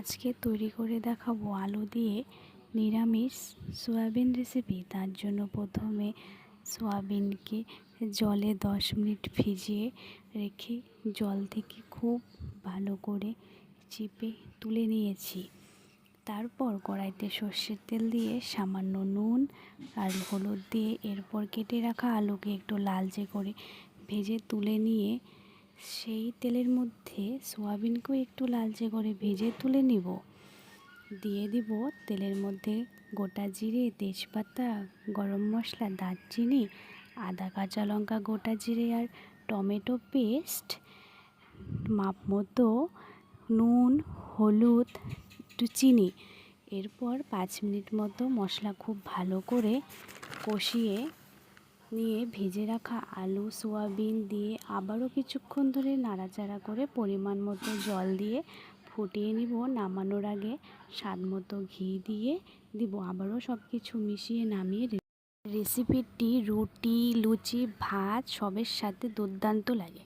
আজকে তৈরি করে দেখাবো আলু দিয়ে নিরামিষ সয়াবিন রেসিপি। তার জন্য প্রথমে সয়াবিনকে জলে 10 মিনিট ভিজিয়ে রেখে জল থেকে খুব ভালো করে চিপে তুলে নিয়েছি। তারপর কড়াইতে সর্ষের তেল দিয়ে সামান্য নুন আর হলুদ দিয়ে এরপর কেটে রাখা আলুকে একটু লালচে করে ভেজে তুলে নিয়ে সেই তেলের মধ্যে সয়াবিনকেও একটু লালচে করে ভেজে তুলে নিব। দিয়ে দিব তেলের মধ্যে গোটা জিরে, তেজপাতা, গরম মশলা, দারচিনি, আদা, কাঁচা লঙ্কা, গোটা জিরে আর টমেটো পেস্ট, মাপ মতো নুন, হলুদ, একটু চিনি। এরপর 5 মিনিট মতো মশলা খুব ভালো করে কষিয়ে নিয়ে ভেজে রাখা আলু সয়াবিন দিয়ে আবারও কিছুক্ষণ ধরে নাড়াচাড়া করে পরিমাণ মতো জল দিয়ে ফুটিয়ে নিব। নামানোর আগে স্বাদ মতো ঘি দিয়ে দিব। আবারও সব কিছু মিশিয়ে নামিয়ে রেসিপিটি রুটি, লুচি, ভাত সবের সাথে দুর্দান্ত লাগে।